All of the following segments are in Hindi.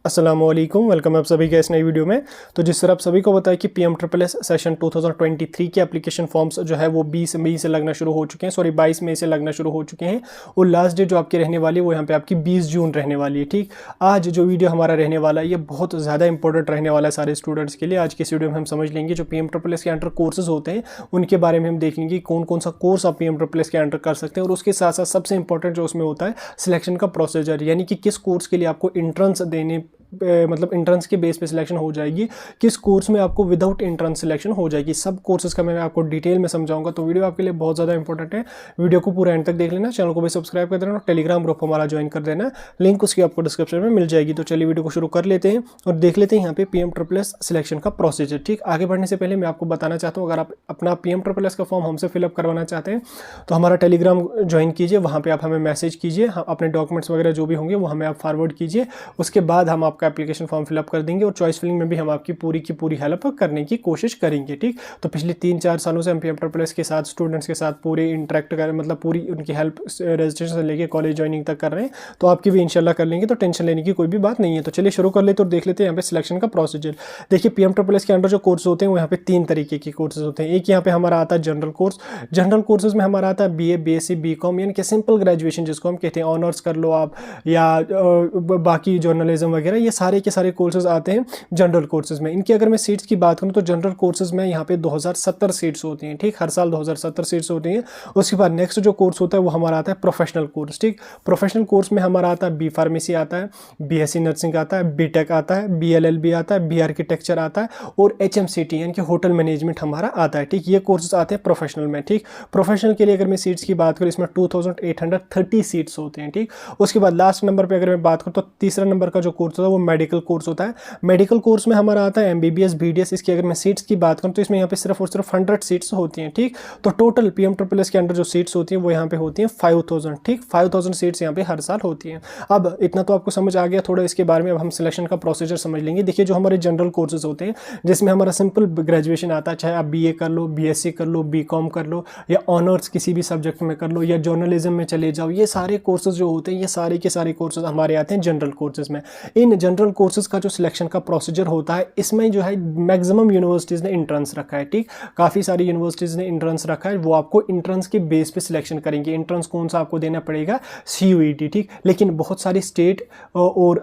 अस्सलामुअलैकुम, वेलकम आप सभी का इस नई वीडियो में। तो जिस तरह आप सभी को बताया कि PMSSS सेशन 2023 के एप्लीकेशन फॉर्म्स जो है वो 20 मई से लगना शुरू हो चुके हैं, 22 मई से लगना शुरू हो चुके हैं और लास्ट डेट जो आपकी रहने वाली है वो यहाँ पे आपकी 20 जून रहने वाली है। ठीक, आज जो वीडियो हमारा रहने वाला है ये बहुत ज़्यादा इंपॉर्टेंट रहने वाला है सारे स्टूडेंट्स के लिए। आज की इस वीडियो में हम समझ लेंगे जो PMSSS के अंडर कोर्सेज होते हैं उनके बारे में हम देख लेंगे कौन कौन सा कोर्स आप PMSSS के अंडर कर सकते हैं, और उसके साथ साथ सबसे इंपॉर्टेंट जो उसमें होता है सिलेक्शन का प्रोसीजर, यानी कि किस कोर्स के लिए आपको इंट्रेंस देने मतलब इंट्रेंस के बेस पे सिलेक्शन हो जाएगी, किस कोर्स में आपको विदाउट इंट्रेंस सिलेक्शन हो जाएगी। सब कोर्सेज का मैं आपको डिटेल में समझाऊंगा, तो वीडियो आपके लिए बहुत ज़्यादा इंपॉर्टेंट है। वीडियो को पूरा एंड तक देख लेना, चैनल को भी सब्सक्राइब कर देना और टेलीग्राम ग्रुप हमारा ज्वाइन कर देना, लिंक उसकी आपको डिस्क्रिप्शन में मिल जाएगी। तो चलिए वीडियो को शुरू कर लेते हैं और देख लेते हैं यहाँ पे PMSSS सिलेक्शन का प्रोसीजर। ठीक, आगे बढ़ने से पहले मैं आपको बताना चाहता हूँ, अगर आप अपना PMSSS का फॉर्म हमसे फिलअप करवाना चाहते हैं तो हमारा टेलीग्राम ज्वाइन कीजिए, वहाँ पर आप हमें मैसेज कीजिए, अपने डॉक्यूमेंट्स वगैरह जो भी होंगे वो हमें आप फॉरवर्ड कीजिए। उसके बाद हम आपका एप्लीकेशन फॉर्म फिलअप कर देंगे और चॉइस फिलिंग में भी हम आपकी पूरी की पूरी हेल्प करने की कोशिश करेंगे। ठीक, तो पिछले 3-4 सालों से हम PMSSS के साथ स्टूडेंट्स के साथ पूरे इंटरेक्ट कर मतलब पूरी उनकी हेल्प रजिस्ट्रेशन से लेके कॉलेज ज्वाइनिंग तक कर रहे हैं, तो आपकी भी इंशाल्लाह कर लेंगे, तो टेंशन लेने की कोई भी बात नहीं है। तो चलिए शुरू कर लेते और देख लेते हैं यहाँ पे सिलेक्शन का प्रोसीजर। देखिए PMSSS के अंडर जो कोर्स होते हैं वो यहाँ पे 3 तरीके के कोर्सेज होते हैं। एक यहाँ पे हमारा आता है जनरल कोर्स। जनरल कोर्सेज में हमारा आता है BA, BSc, BCom, यानी कि सिंपल ग्रेजुएशन जिसको हम कहते हैं, ऑनर्स कर लो आप या बाकी जर्नलिज्म वगैरह, ये सारे के सारे कोर्सेज आते हैं जनरल कोर्सेज में। इनकी अगर मैं सीट्स की बात करूं तो जनरल कोर्सेज में यहाँ पे 2070 सीट्स होती हैं। ठीक, हर साल 2070 सीट्स होती हैं। उसके बाद नेक्स्ट जो कोर्स होता है वो हमारा आता है प्रोफेशनल कोर्स। ठीक, प्रोफेशनल कोर्स में हमारा आता है B फार्मेसी आता है, BSc नर्सिंग आता है, BTech आता है, BLLB आता है, B आर्किटेक्चर आता है और HMCT यानी कि होटल मैनेजमेंट हमारा आता है। ठीक, ये कोर्सेज आते हैं प्रोफेशनल में। ठीक, प्रोफेशनल के लिए अगर मैं सीट्स की बात करूँ इसमें 2830 सीट्स होते हैं। ठीक, उसके बाद लास्ट नंबर पर अगर मैं बात करूँ तो तीसरा नंबर का जो कोर्स होता है वो मेडिकल कोर्स होता है। मेडिकल कोर्स में हमारा आता है MBBS, BDS। इसकी अगर मैं सीट्स की बात करूं तो इसमें यहाँ पे सिर्फ और सिर्फ 100 सीट्स होती हैं। ठीक, तो टोटल PMSSS के अंदर जो सीट्स होती हैं वो यहाँ पे होती हैं 5000। ठीक, 5000 सीट्स यहाँ पे हर साल होती हैं। अब इतना तो आपको समझ आ गया, थोड़ा इसके बारे में अब हम सिलेक्शन का प्रोसीजर समझ लेंगे। देखिए जो हमारे जनरल कोर्सेज होते हैं जिसमें हमारा सिंपल ग्रेजुएशन आता है, चाहे आप BA कर लो, BSc कर लो, BCom कर लो या ऑनर्स किसी भी सब्जेक्ट में कर लो या जर्नलिज्म में चले जाओ, ये सारे कोर्सेज जो होते हैं ये सारे के सारे कोर्सेज हमारे आते हैं जनरल कोर्सेज में। इन जनरल कोर्सेज का जो सिलेक्शन का प्रोसीजर होता है इसमें जो है मैक्सिमम यूनिवर्सिटीज़ ने इंट्रेंस रखा है। ठीक, काफ़ी सारी यूनिवर्सिटीज़ ने इंट्रेंस रखा है, वो आपको इंट्रेंस के बेस पे सिलेक्शन करेंगे। इंट्रेंस कौन सा आपको देना पड़ेगा? CUET। ठीक, लेकिन बहुत सारी स्टेट और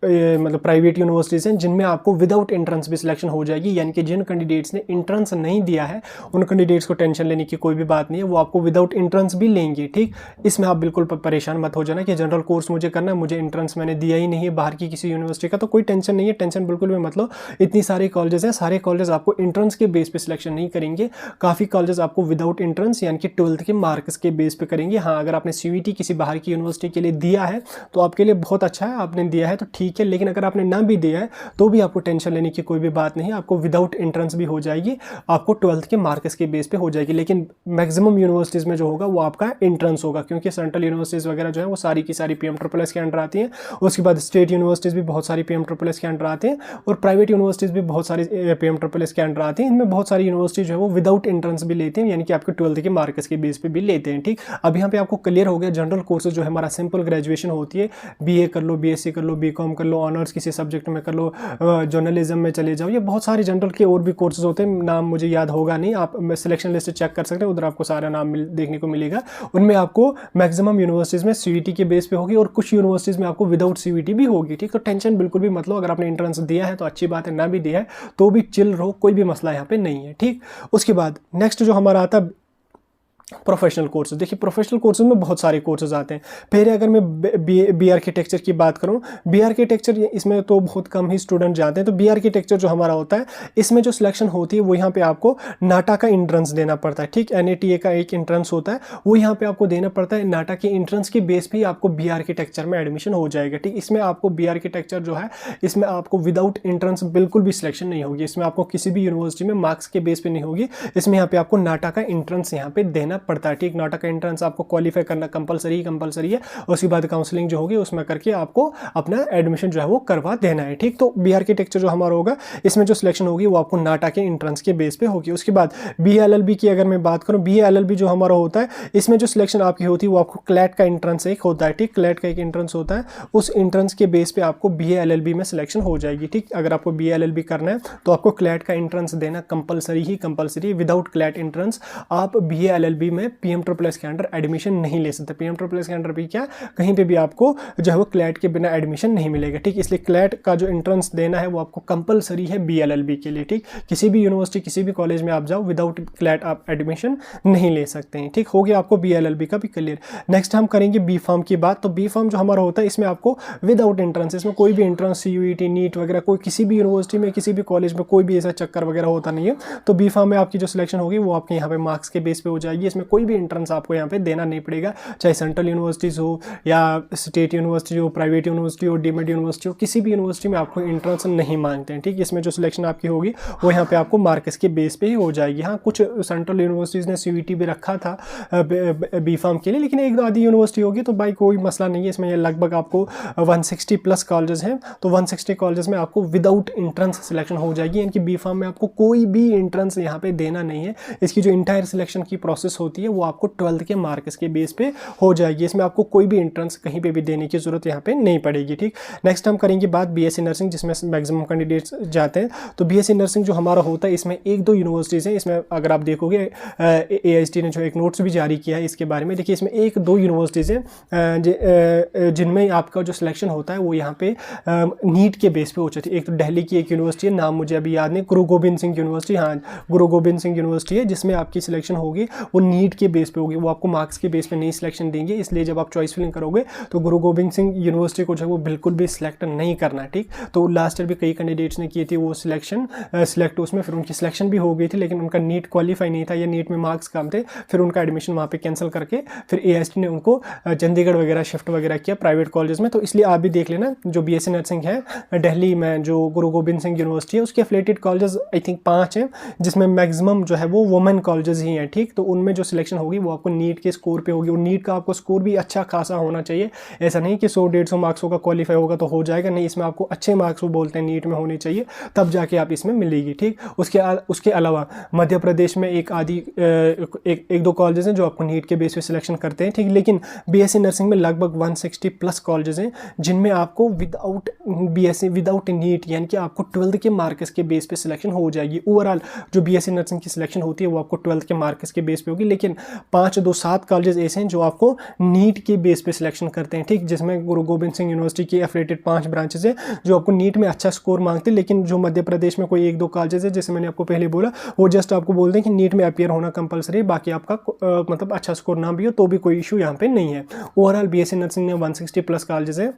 मतलब प्राइवेट यूनिवर्सिटीज़ हैं जिनमें आपको विदाउट इंट्रेंस भी सिलेक्शन हो जाएगी, यानी कि जिन कैंडिडेट्स ने इंट्रेंस नहीं दिया है उन कैंडिडेट्स को टेंशन लेने की कोई भी बात नहीं है, वो आपको विदाउट इंट्रेंस भी लेंगे। ठीक, इसमें आप बिल्कुल परेशान मत हो जाना कि जनरल कोर्स मुझे करना है, मुझे इंट्रेंस मैंने दिया ही नहीं है बाहर की किसी यूनिवर्सिटी का, तो कोई टेंशन नहीं है, टेंशन बिल्कुल भी मतलब इतनी सारे कॉलेजेस हैं, सारे कॉलेज आपको इंट्रेंस के बेस पे सिलेक्शन नहीं करेंगे। काफ़ी कॉलेज आपको विदाउट इंट्रेंस यानी कि 12th के मार्क्स के बेस पे करेंगे। हाँ, अगर आपने CUET किसी बाहर की यूनिवर्सिटी के लिए दिया है तो आपके लिए बहुत अच्छा है, आपने दिया है तो ठीक है, लेकिन अगर आपने ना भी दिया है तो भी आपको टेंशन लेने की कोई भी बात नहीं है, आपको विदाउट इंट्रेंस भी हो जाएगी, आपको 12th के मार्क्स के बेस पे हो जाएगी। लेकिन मैक्सिमम यूनिवर्सिटीज़ में जो होगा वो आपका इंट्रेंस होगा, क्योंकि सेंट्रल यूनिवर्सिटीज़ वगैरह जो है वो सारी की सारी PMSSS के अंडर आती हैं। उसके बाद स्टेट यूनिवर्सिटीज़ भी बहुत सारी PMSSS के अंडर आते हैं और प्राइवेट यूनिवर्सिटीज़ भी बहुत सारी PMSSS के अंडर आती हैं। इनमें बहुत सारी यूनिवर्सिटी जो है वो विदाउट इंट्रेंस भी लेते हैं, यानी कि आपके 12th के मार्क्स के बेस पे भी लेते हैं। ठीक, अब यहाँ पे आपको क्लियर हो गया जनरल कोर्सेज जो है हमारा सिंपल ग्रेजुएशन होती है, BA कर लो, BSc कर लो, BCom कर लो, ऑनर्स किसी सब्जेक्ट में कर लो, जर्नलिज्म में चले जाओ, ये बहुत सारे जनरल के और भी कोर्सेज होते हैं, नाम मुझे याद होगा नहीं, आप सिलेक्शन लिस्ट चेक कर सकते हैं, उधर आपको सारा नाम देखने को मिलेगा। उनमें आपको मैक्सिमम यूनिवर्सिटीज़ में CUET के बेस पे होगी और कुछ यूनिवर्सिटीज़ में आपको विदाउट CUET भी होगी। ठीक, तो टेंशन बिल्कुल भी मत लो, अगर आपने इंट्रेंस दिया है तो अच्छी बात है, ना भी दिया है तो भी चिल रहो, कोई भी मसला यहाँ पे नहीं है। ठीक, उसके बाद नेक्स्ट जो हमारा आता है प्रोफेशनल कोर्सेज। देखिए प्रोफेशनल कोर्सेज में बहुत सारे कोर्सेज आते हैं। पहले अगर मैं बी आर्किटेक्चर की बात करूं, B आर्किटेक्चर इसमें तो बहुत कम ही स्टूडेंट जाते हैं, तो B आर्किटेक्चर जो हमारा होता है इसमें जो सिलेक्शन होती है वो यहाँ पे आपको नाटा का इंट्रेंस देना पड़ता है। ठीक, NATA का एक इंट्रेंस होता है, वो यहाँ पे आपको देना पड़ता है। नाटा के इंट्रेंस के बेस पे ही आपको B आर्किटेक्चर में एडमिशन हो जाएगा। ठीक, इसमें आपको B आर्किटेक्चर जो है इसमें आपको विदाउट इंट्रेंस बिल्कुल भी सिलेक्शन नहीं होगी, इसमें आपको किसी भी यूनिवर्सिटी में मार्क्स के बेस पे नहीं होगी, इसमें यहाँ पे आपको नाटा का इंट्रेंस यहाँ पे देना देना पड़ता है, ठीक। नाटा का एंट्रेंस आपको क्वालिफाई करना कंपलसरी है। उसके बाद काउंसलिंग जो होगी उसमें करके आपको अपना एडमिशन जो है वो करवा देना है, ठीक। तो बी आर्किटेक्चर जो हमारा होगा इसमें जो सिलेक्शन होगी वो आपको नाटा के एंट्रेंस के बेस पे होगी। उसके बाद बी एलएलबी की अगर मैं बात करूं, बी एलएलबी जो हमारा होता है इसमें जो सिलेक्शन आपकी होती है वो आपको क्लैट का एंट्रेंस एक होता है, ठीक। क्लैट का एक एंट्रेंस होता है, उस एंट्रेंस के बेस पे आपको बी एलएलबी में सिलेक्शन हो जाएगी, ठीक। अगर आपको बी एलएलबी करना है तो आपको क्लैट का एंट्रेंस देना कंपलसरी। विदाउट क्लैट एंट्रेंस आप बी एलएलबी में पीएम ट्रिपल एस के अंडर एडमिशन नहीं ले सकते। पीएम ट्रिपल एस के अंडर भी क्या, कहीं पे भी आपको जो है वो क्लैट के बिना एडमिशन नहीं मिलेगा, ठीक। इसलिए क्लैट का जो एंट्रेंस देना है वो आपको कंपलसरी है बी एलएलबी के लिए, ठीक। किसी भी यूनिवर्सिटी किसी भी कॉलेज में आप जाओ विदाउट क्लैट आप एडमिशन नहीं ले सकते हैं, ठीक। हो गया आपको बी एलएलबी का भी क्लियर। नेक्स्ट हम करेंगे बी फार्म की बात। तो बी फार्म जो हमारा होता है इसमें आपको विदाउट एंट्रेंस, इसमें कोई भी एंट्रेंस सीयूईटी नीट वगैरह कोई किसी भी यूनिवर्सिटी में किसी भी कॉलेज में कोई भी ऐसा चक्कर वगैरह होता नहीं है। तो बी फार्म में आपकी जो सिलेक्शन होगी वो आपके यहाँ पे मार्क्स के बेस पे हो जाएगी। इसमें कोई भी एंट्रेंस आपको यहाँ पे देना नहीं पड़ेगा, चाहे सेंट्रल यूनिवर्सिटीज हो या स्टेट यूनिवर्सिटी हो, प्राइवेट यूनिवर्सिटी हो, डीम्ड यूनिवर्सिटी हो, किसी भी यूनिवर्सिटी में आपको एंट्रेंस नहीं मांगते हैं, ठीक। इसमें जो सिलेक्शन आपकी होगी वो यहाँ पे आपको मार्क्स के बेस पे ही हो जाएगी। हाँ, कुछ सेंट्रल यूनिवर्सिटीज़ ने सीयूईटी भी रखा था बी फार्म के लिए, लेकिन एक दो आधी यूनिवर्सिटी होगी तो भाई कोई मसला नहीं है। इसमें ये लगभग आपको 160 प्लस कॉलेजेस हैं, तो 160 कॉलेजेस में आपको विदाउट एंट्रेंस सिलेक्शन हो जाएगी, यानी कि बी फार्म में आपको कोई भी एंट्रेंस यहाँ पे देना नहीं है। इसकी जो इंटायर सिलेक्शन की प्रोसेस होती है वो आपको 12th के मार्क्स के बेस पे हो जाएगी। इसमें आपको कोई भी एंट्रेंस कहीं पे भी देने की जरूरत यहाँ पे नहीं पड़ेगी, ठीक। नेक्स्ट हम करेंगे बात बीएससी नर्सिंग, जिसमें मैक्सिमम कैंडिडेट्स जाते हैं। तो बीएससी नर्सिंग जो हमारा होता है इसमें एक दो यूनिवर्सिटीज़ हैं। इसमें अगर आप देखोगे एआईएसटी ने जो एक नोट्स भी जारी किया है इसके बारे में, देखिए इसमें एक दो यूनिवर्सिटीज़ हैं जिनमें आपका जो सिलेक्शन होता है वो यहाँ पे नीट के बेस पे हो जाती है। एक तो दिल्ली की एक यूनिवर्सिटी है, नाम मुझे अभी याद नहीं, गुरु गोबिंद सिंह यूनिवर्सिटी, हाँ गुरु गोबिंद सिंह यूनिवर्सिटी है, जिसमें आपकी सिलेक्शन होगी वो नीट के बेस पे होगी। वो आपको मार्क्स के बेस पे नहीं सिलेक्शन देंगे, इसलिए जब आप चॉइस फिलिंग करोगे तो गुरु गोबिंद सिंह यूनिवर्सिटी को जो है वो बिल्कुल भी सिलेक्ट नहीं करना, ठीक। तो लास्ट ईयर भी कई कैंडिडेट्स ने की थी वो सिलेक्ट, उसमें फिर उनकी सिलेक्शन भी हो गई थी, लेकिन उनका नीट क्वालिफाई नहीं था या नीट में मार्क्स कम थे, फिर उनका एडमिशन वहाँ पे कैंसिल करके फिर एआईएसटी ने उनको चंडीगढ़ वगैरह शिफ्ट वगैरह किया प्राइवेट कॉलेज में। तो इसलिए आप भी देख लेना, जो बीएससी नर्सिंग है दिल्ली में जो गुरु गोबिंद सिंह यूनिवर्सिटी है उसके एफिलिएटेड कॉलेजेस आई थिंक 5 हैं, जिसमें मैक्सिमम जो है वो वुमेन कॉलेजेस ही हैं, ठीक। तो उनमें जो सिलेक्शन होगी वो आपको नीट के स्कोर पे होगी, और नीट का आपको स्कोर भी अच्छा खासा होना चाहिए। ऐसा नहीं कि 100-150 मार्क्स का क्वालिफाई होगा तो हो जाएगा, नहीं, इसमें आपको अच्छे मार्क्स वो बोलते हैं नीट में होने चाहिए, तब जाके आप इसमें मिलेगी, ठीक। उसके अलावा मध्य प्रदेश में एक दो कॉलेजेस हैं जो आपको नीट के बेस पे सिलेक्शन करते हैं, ठीक। लेकिन बीएससी नर्सिंग में लगभग 160 प्लस कॉलेजेस हैं जिनमें आपको विदाउट नीट यानी कि आपको 12th के मार्क्स के बेस पे सिलेक्शन हो जाएगी। ओवरऑल जो बीएससी नर्सिंग की सिलेक्शन होती है वो आपको 12th के मार्क्स के बेस पे होगी, लेकिन 5-7 कॉलेजेस ऐसे हैं जो आपको नीट के बेस पे सिलेक्शन करते हैं, ठीक। जिसमें गुरु गोबिंद सिंह यूनिवर्सिटी की एफिलिएटेड 5 ब्रांचेस हैं जो आपको नीट में अच्छा स्कोर मांगते हैं, लेकिन जो मध्य प्रदेश में कोई 1-2 कॉलेजेस है जैसे मैंने आपको पहले बोला वो जस्ट आपको बोल दें कि नीट में अपीयर होना कंपलसरी है, बाकी आपका मतलब अच्छा स्कोर ना भी हो तो भी कोई इशू यहाँ पे नहीं है। ओवरऑल बीएससी नर्सिंग में 160 प्लस कॉलेजेस है,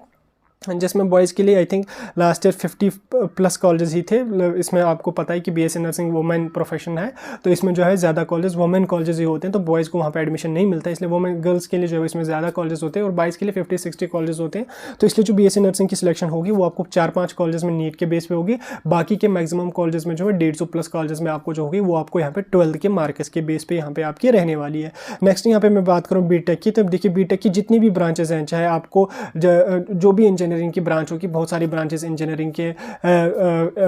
जिसमें बॉयज़ के लिए I think last year 50 plus colleges ही थे। इसमें आपको पता है कि बीएससी नर्सिंग वुमेन प्रोफेशन है, तो इसमें जो है ज़्यादा कॉलेज वुमेन कॉलेजेस ही होते हैं, तो बॉयज़ को वहाँ पे एडमिशन नहीं मिलता है, इसलिए वुमेन गर्ल्स के लिए जो है इसमें ज़्यादा कॉलेज होते हैं, और बॉयज़ के लिए 50-60 कॉलेज होते हैं। तो इसलिए जो बीएससी नर्सिंग की सिलेक्शन होगी वो आपको 4-5 कॉलेज में नीट के बेस पे होगी, बाकी के मैक्सिमम कॉलेज में जो है 150 प्लस कॉलेज में आपको जो होगी वो आपको यहाँ पे 12th के मार्क्स के बेस पे यहाँ पे आपकी रहने वाली है। नेक्स्ट यहाँ पे मैं बात करूँ बीटेक की, तो देखिए बीटेक की जितनी भी ब्रांचेस हैं, चाहे आपको जो भी इंजीनियरिंग की ब्रांच होगी, बहुत सारी ब्रांचेस इंजीनियरिंग के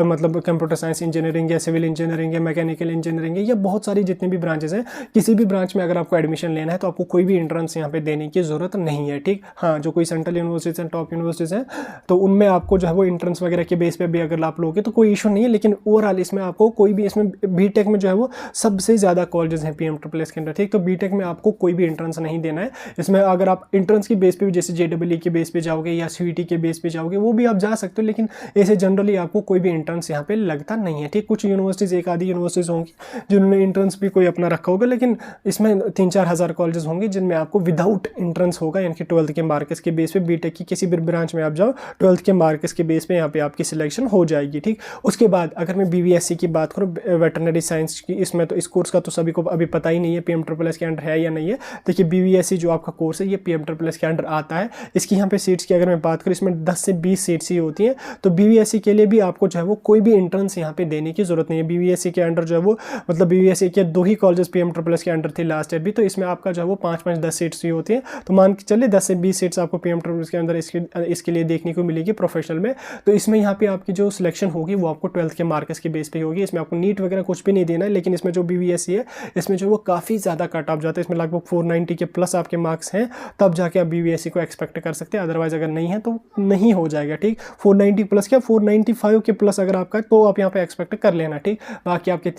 मतलब कंप्यूटर साइंस इंजीनियरिंग है, सिविल इंजीनियरिंग है, मैकेनिकल इंजीनियरिंग है, या बहुत सारी जितनी भी ब्रांचेस हैं, किसी भी ब्रांच में अगर आपको एडमिशन लेना है तो आपको कोई भी एंट्रेंस यहाँ पे देने की ज़रूरत नहीं है, ठीक। हाँ, जो कोई सेंट्रल यूनिवर्सिटीज़ हैं, टॉप यूनिवर्सिटीज़ हैं, तो उनमें आपको जो है वो एंट्रेंस वगैरह के बेस पे भी अगर आप लोगे तो कोई इशू नहीं है, लेकिन ओवरऑल इसमें आपको कोई भी, इसमें बीटेक में जो है वो सबसे ज़्यादा कॉलेजेस हैं पीएम ट्रिपल एस के अंदर, ठीक। तो बीटेक में आपको कोई भी एंट्रेंस नहीं देना है। इसमें अगर आप एंट्रेंस की बेस पे भी जैसे जेईई के बेस पे जाओगे या सीईटी के बेस पे जाओगे वो भी आप जा सकते हो, लेकिन ऐसे जनरली आपको कोई भी एंट्रेंस यहाँ पे लगता नहीं है, ठीक। कुछ यूनिवर्सिटीज़, एक आधी यूनिवर्सिटीज़ होंगी जिन्होंने एंट्रेंस भी कोई अपना रखा होगा, लेकिन इसमें 3-4 हज़ार कॉलेजेस होंगे जिनमें आपको विदाउट एंट्रेंस होगा, यानी कि 12th के मार्क्स के बेस पे बीटेक की किसी भी ब्रांच में आप जाओ 12th के मार्क्स के बेस पे यहाँ पे आपकी सिलेक्शन हो जाएगी, ठीक। उसके बाद अगर मैं बीवीएससी की बात करूँ, वेटरनरी साइंस की, इसमें तो इस कोर्स का तो सभी को अभी पता ही नहीं है पीएम ट्रिपल एस के अंडर है या नहीं है। देखिए बीवीएससी जो आपका कोर्स है ये पीएम ट्रिपल एस के अंडर आता है। इसकी यहाँ पे सीट्स की अगर मैं बात करूँ, इसमें इसमें 10 से 20 सीट्स ही होती हैं। तो BVSC के लिए भी आपको जो है वो कोई भी एंट्रेंस यहाँ पे देने की जरूरत नहीं है। BVSC के अंडर जो है वो मतलब BVSC के 2 ही कॉलेजेस PMSSS के अंडर थे लास्ट ईयर भी, तो इसमें आपका जो है वो 5-5 10 सीट्स ही होती हैं। तो मान के चलिए 10 से 20 सीट्स आपको PMSSS के अंदर इसके लिए देखने को मिलेगी प्रोफेशनल में। तो इसमें यहाँ पे आपकी जो सिलेक्शन होगी वो आपको 12th के मार्क्स के बेस पे होगी। इसमें आपको नीट वगैरह कुछ भी नहीं देना है, लेकिन इसमें जो BVSC है इसमें जो वो काफ़ी ज़्यादा कट ऑफ जाता है। इसमें लगभग 490 के प्लस आपके मार्क्स हैं, तब जाके आप BVSC को एक्सपेक्ट कर सकते हैं। अदरवाइज अगर नहीं है तो नहीं हो जाएगा। ठीक, 490 प्लस क्या 495 के प्लस अगर आपका, तो आप यहाँ पे एक्सपेक्ट कर लेना। ठीक, बाकी आपके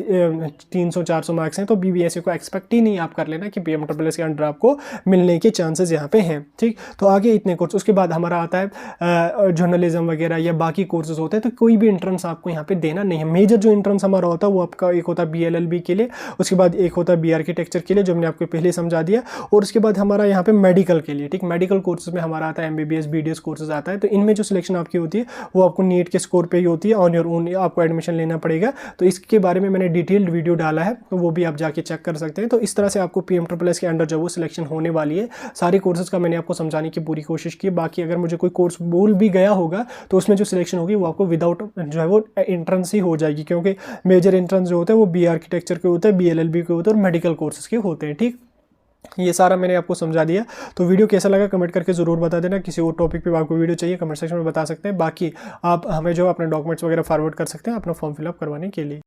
300-400 मार्क्स हैं तो BVSC को एक्सपेक्ट ही नहीं आप कर लेना कि PMSSS के अंडर आपको मिलने के चांसेस यहाँ पे हैं। ठीक, तो आगे इतने कोर्स, उसके बाद हमारा आता है जर्नलिज्म वगैरह या बाकी कोर्सेज होते हैं। तो कोई भी एंट्रेंस आपको यहाँ पे देना नहीं है। मेजर जो एंट्रेंस हमारा होता है वो आपका एक होता है BLLB के लिए, उसके बाद एक होता है B आर्किटेक्चर के लिए जो मैंने आपको पहले समझा दिया, और उसके बाद हमारा यहाँ पे मेडिकल के लिए। ठीक, मेडिकल कोर्सेज में हमारा आता है MBBS BDS कोर्सेज आता है। तो इनमें जो सिलेक्शन आपकी होती है वो आपको नीट के स्कोर पे ही होती है, ऑन योर ओन आपको एडमिशन लेना पड़ेगा। तो इसके बारे में मैंने डिटेल्ड वीडियो डाला है, तो वो भी आप जाके चेक कर सकते हैं। तो इस तरह से आपको PMSSS के अंडर जो वो सिलेक्शन होने वाली है। सारे कोर्सेज का मैंने आपको समझाने की पूरी कोशिश की। बाकी अगर मुझे कोई कोर्स भूल भी गया होगा तो उसमें जो सिलेक्शन होगी वो आपको विदाउट जो है वो एंट्रेंस ही हो जाएगी, क्योंकि मेजर एंट्रेंस जो होता है वो B आर्किटेक्चर के होता है, BLLB के होते हैं और मेडिकल कोर्सेज के होते हैं। ठीक, ये सारा मैंने आपको समझा दिया। तो वीडियो कैसा लगा कमेंट करके ज़रूर बता देना। किसी और टॉपिक पे आपको वीडियो चाहिए कमेंट सेक्शन में बता सकते हैं। बाकी आप हमें जो अपने डॉक्यूमेंट्स वगैरह फॉरवर्ड कर सकते हैं अपना फॉर्म फिलअप करवाने के लिए।